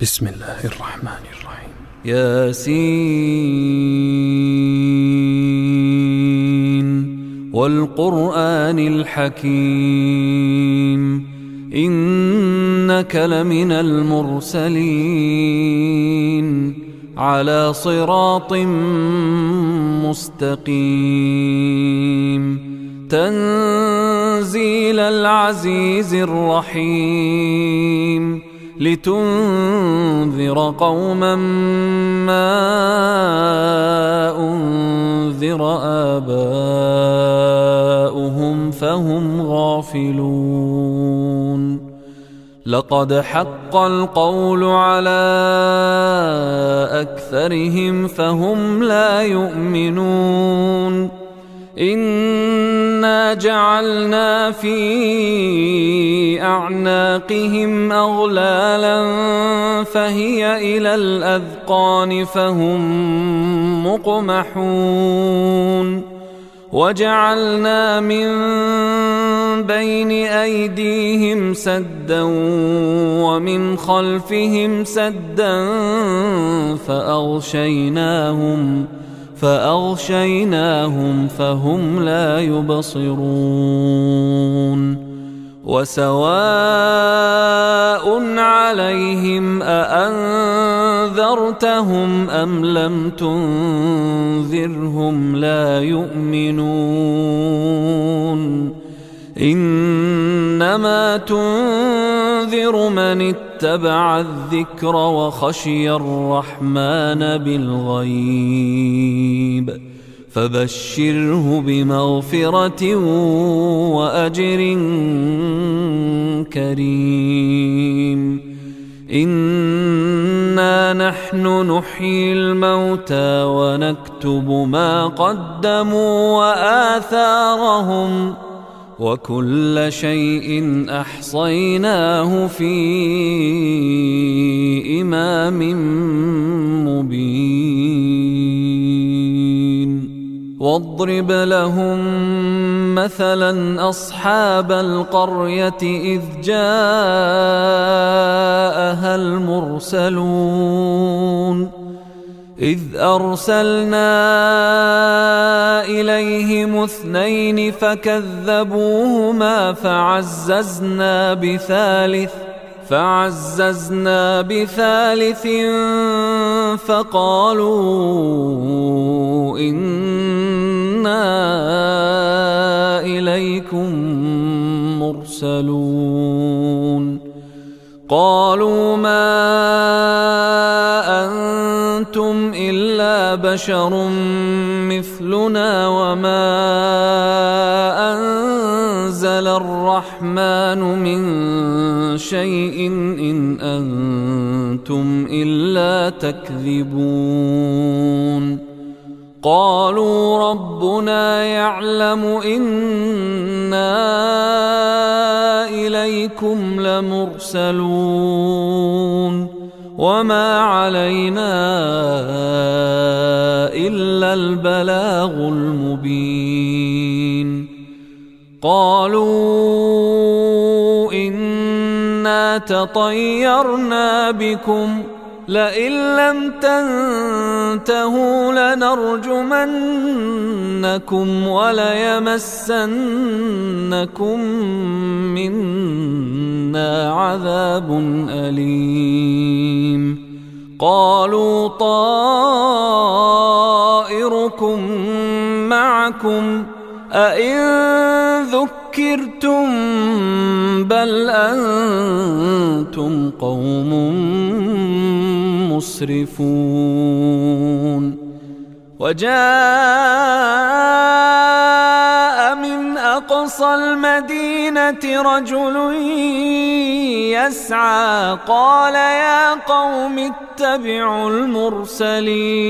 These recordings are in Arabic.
بسم الله الرحمن الرحيم. ياسين والقرآن الحكيم إنك لمن المرسلين على صراط مستقيم تنزيل العزيز الرحيم لتنذر قوما ما أنذر آباؤهم فهم غافلون لقد حق القول على أكثرهم فهم لا يؤمنون إنا جعلنا في أعناقهم أغلالا فهي إلى الأذقان فهم مقمحون وجعلنا من بين أيديهم سدا ومن خلفهم سدا فأغشيناهم فهم لا يبصرون وسواء عليهم أأنذرتهم أم لم تنذرهم لا يؤمنون إنما تنذر من اتبع الذكر وخشي الرحمن بالغيب فبشره بمغفرة وأجر كريم إنا نحن نحيي الموتى ونكتب ما قدموا وآثارهم وكل شيء أحصيناه في إمام مبين واضرب لهم مثلا أصحاب القرية إذ جاءها المرسلون إذ أرسلنا إليهم 2 فكذبوهما فعززنا بثالث فقالوا إنا إليكم مرسلون قالوا ما أنتم إلا بشر مثلنا وما أنزل الرحمن من شيء إن أنتم إلا تكذبون قالوا ربنا يعلم إنا إليكم لمرسلون وما علينا إلا البلاغ المبين قالوا إنا تطيرنا بكم لئن لم تنتهوا لنرجمنكم وليمسنكم منا عذاب أليم قالوا طائركم معكم أئن ذكرتم بل أنتم قوم مسرفون وجاء من أقصى المدينة رجل يسعى قال يا قوم اتبعوا المرسلين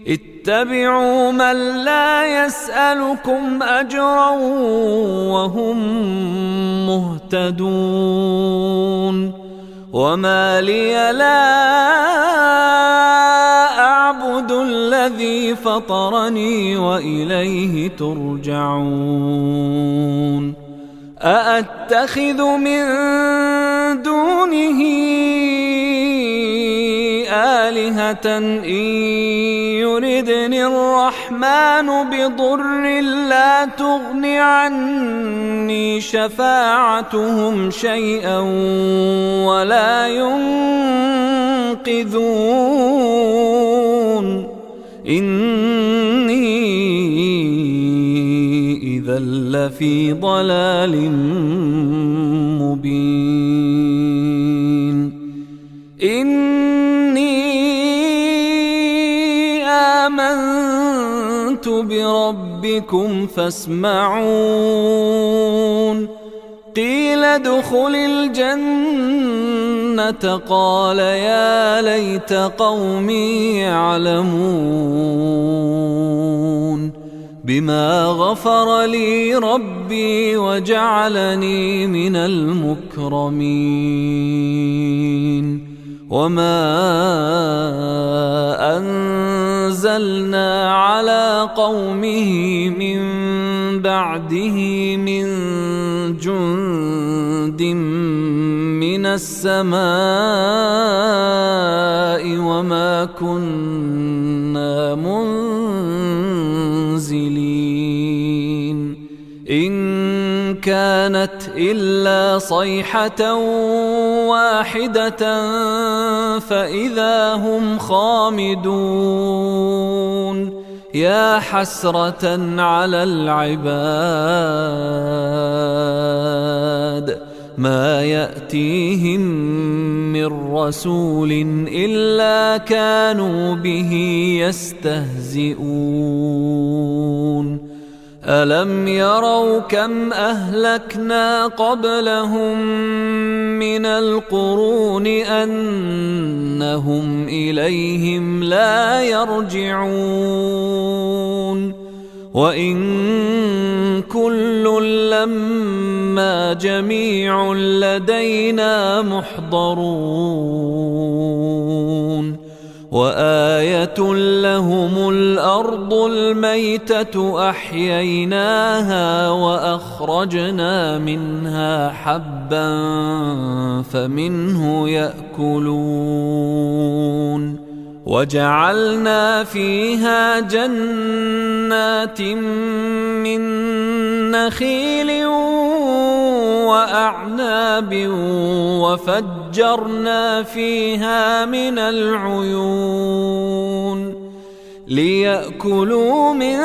اتبعوا من لا يسألكم أجرا وهم مهتدون وما لي لا أعبد الذي فطرني وإليه ترجعون أأتخذ من دونه آلهة إن يردني الرحمن بضر لا تغن عني شفاعتهم شيئا ولا ينقذون إني إذا لفي ضلال مبين إني آمنت بربكم فاسمعون قيل ادخل الجنة قال يا ليت قومي يعلمون بما غفر لي ربي وجعلني من المكرمين وما أنزلنا على قومه من بعده من جند من السماء وما كنا منزلين إن كانت إلا صيحة واحدة فإذا هم خامدون يا حسرة على العباد ما يأتيهم من رسول إلا كانوا به يستهزئون ألم يروا كم أهلكنا قبلهم من القرون أنهم إليهم لا يرجعون وإن كل لما جميع لدينا محضرون وآية لهم الأرض الميتة أحييناها وأخرجنا منها حبا فمنه يأكلون وجعلنا فيها جنات من نخيل وأعناب وفجرنا فيها من العيون ليأكلوا من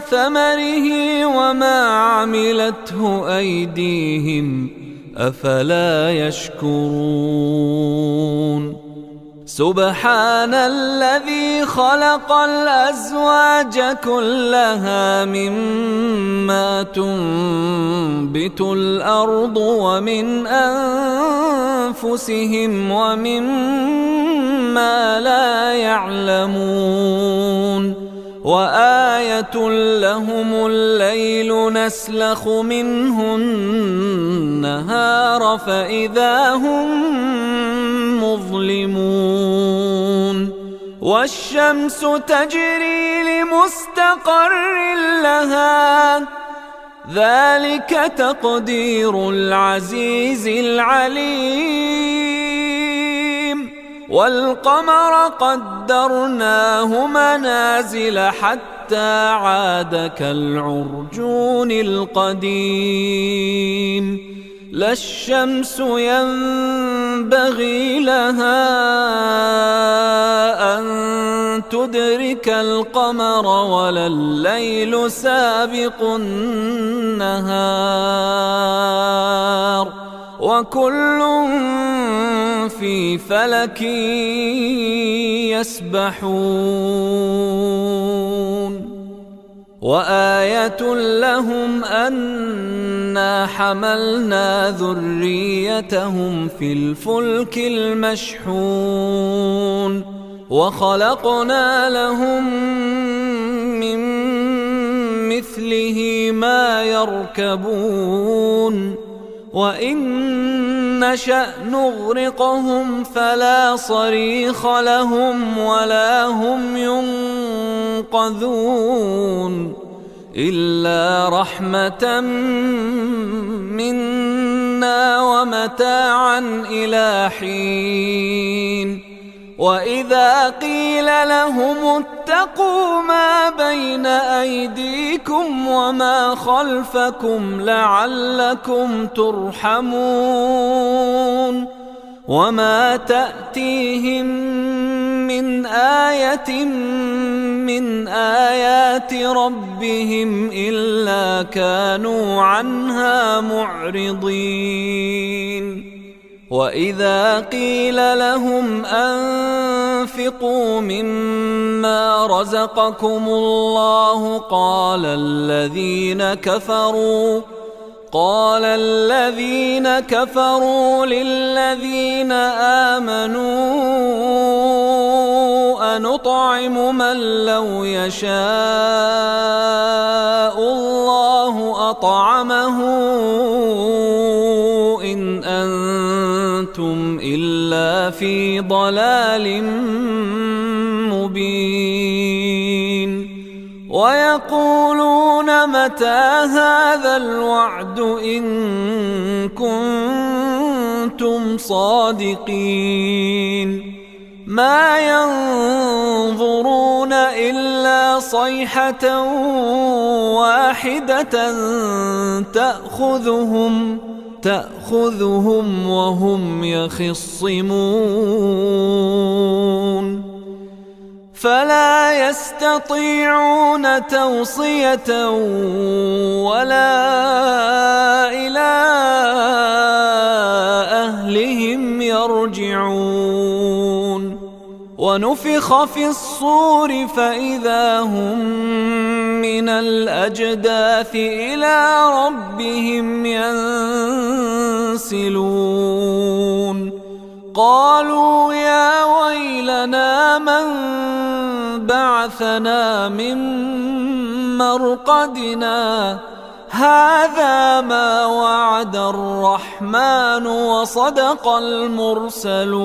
ثمره وما عملته أيديهم أفلا يشكرون سبحان الذي خلق الأزواج كلها مما تنبت الأرض ومن أنفسهم ومما لا يعلمون وآية لهم الليل نسلخ منه النهار فإذا هم مظلمون والشمس تجري لمستقر لها ذلك تقدير العزيز العليم والقمر قدرناه منازل حتى عاد كالعرجون القديم لا الشمس ينبغي لها أن تدرك القمر ولا الليل سابق النهار وكل في فلك يسبحون وآية لهم أنا حملنا ذريتهم في الفلك المشحون وخلقنا لهم من مثله ما يركبون وإن نشأ نغرقهم فلا صريخ لهم ولا هم ينقذون إلا رحمة منا ومتاعا إلى حين وإذا قيل لهم اتقوا ما بين أيديكم وما خلفكم لعلكم ترحمون وما تأتيهم من آية من آيات ربهم إلا كانوا عنها معرضين وإذا قيل لهم أنفقوا مما رزقكم الله قال الذين كفروا للذين آمنوا أنطعم من لو يشاء الله أطعمه إن أنتم إلا في ضلال مبين ويقولون متى هذا الوعد إن كنتم صادقين ما ينظرون إلا صيحة واحدة تأخذهم وهم يخصمون فلا يستطيعون توصية ولا إلى أهلهم يرجعون ونفخ في الصور فإذا هم من الأجداث إلى ربهم ينسلون قالوا يا ويلنا من بعثنا من مرقدنا هذا ما وعد الرحمن وصدق المرسلون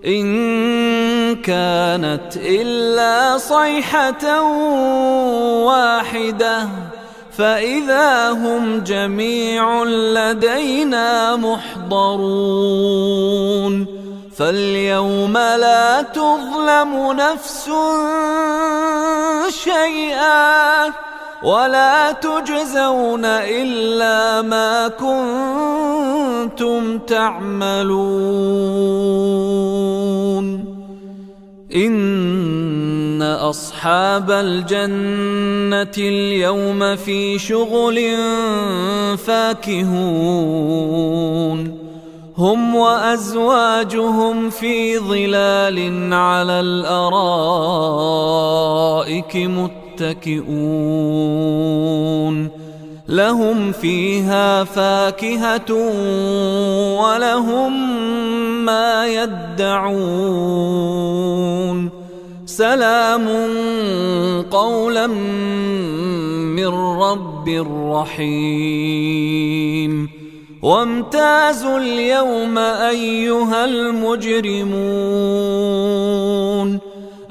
إن كانت إلا صيحة واحدة فإذا هم جميع لدينا محضرون فاليوم لا تظلم نفس شيئا ولا تجزون إلا ما كنتم تعملون إن أصحاب الجنة اليوم في شغل فاكهون هم وأزواجهم في ظلال على الأرائك متكئون لهم فيها فاكهة ولهم ما يدعون سلام قولا من رب رحيم وامتازوا اليوم أيها المجرمون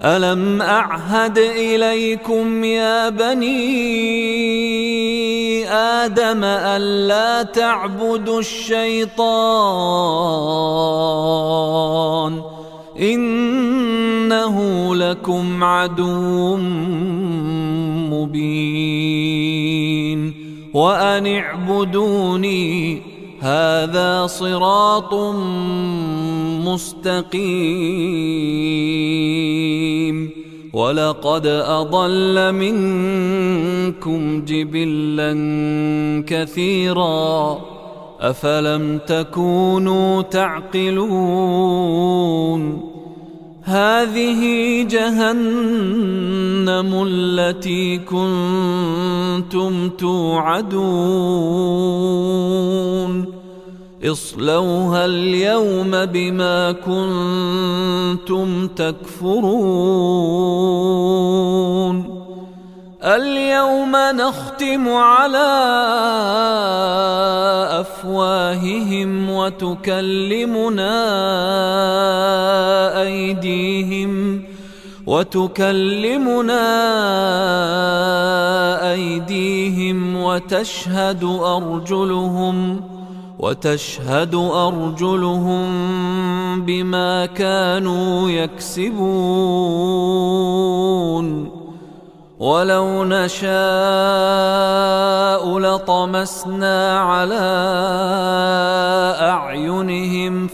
ألم أعهد إليكم يا بني آدم ألا تعبدوا الشيطان إنه لكم عدو مبين وأن اعبدوني هذا صراط مستقيم ولقد أضل منكم جبلا كثيرا أفلم تكونوا تعقلون هذه جهنم التي كنتم توعدون اصلوها اليوم بما كنتم تكفرون اليوم نختم على أفواههم وتكلمنا أيديهم وتشهد أرجلهم وتشهد أرجلهم بما كانوا يكسبون ولو نشاء لطمسنا على أعينهم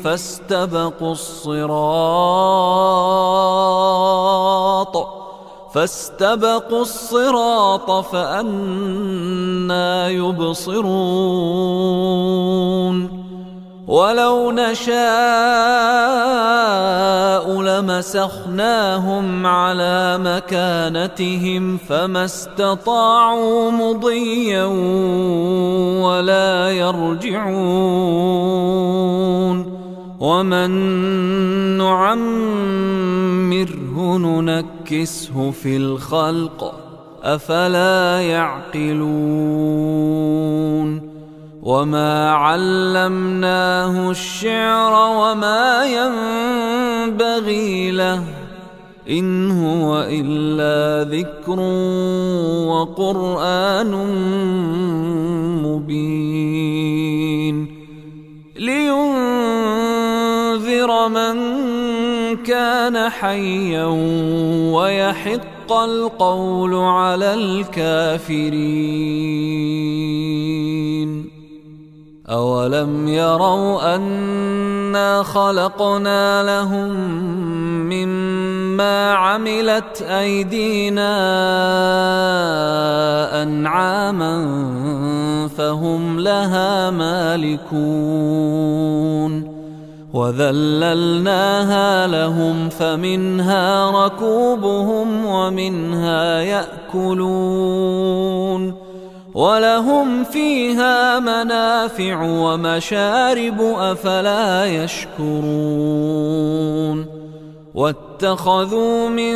فاستبقوا الصراط فأنى يبصرون ولو نشاء لمسخناهم على مكانتهم فما استطاعوا مضيا ولا يرجعون ومن نعمره ننكسه في الخلق أفلا يعقلون وما علمناه الشعر وما ينبغي له إن هو إلا ذكر وقرآن مبين لينذر من كان حيا ويحق القول على الكافرين أولم يروا أنا خلقنا لهم مما عملت أيدينا أنعاما فهم لها مالكون وذللناها لهم فمنها ركوبهم ومنها يأكلون ولهم فيها منافع ومشارب أفلا يشكرون واتخذوا من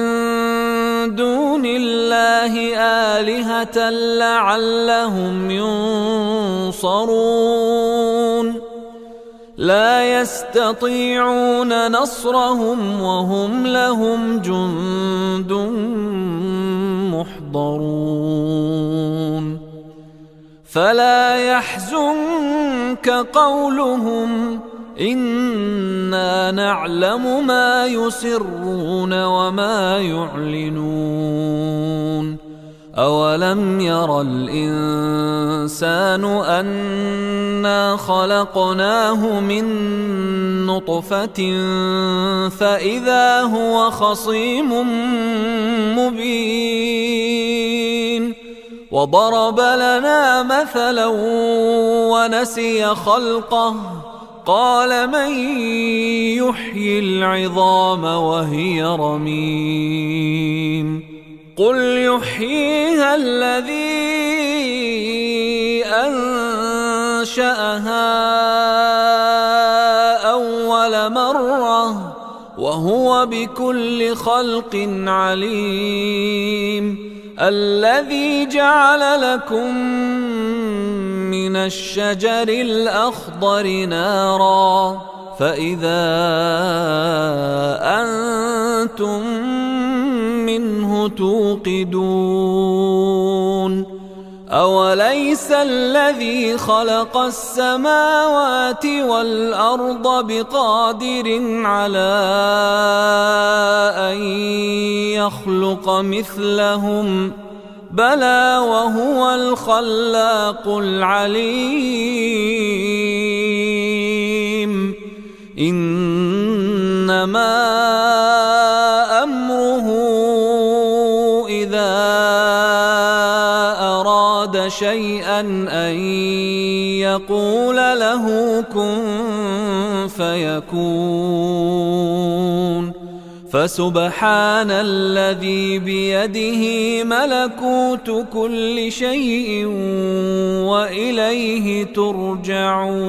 دون الله آلهة لعلهم ينصرون لا يستطيعون نصرهم وهم لهم جند محضرون فلا يحزنك قولهم إنا نعلم ما يسرون وما يعلنون أولم ير الإنسان أنا خلقناه من نطفة فإذا هو خصيم مبين وضرب لنا مثلا ونسي خلقه قال من يحيي العظام وهي رميم قل يحييها الذي أنشأها أول مرة وهو بكل خلق عليم الذي جعل لكم من الشجر الأخضر نارا فإذا أنتم منه توقدون أوليس الذي خلق السماوات والأرض بقادر على أن يخلق مثلهم بلى وهو الخلاق العليم إنما أمره إذا أراد شيئا أن يقول له كن فيكون فسبحان الذي بيده ملكوت كل شيء وإليه ترجعون.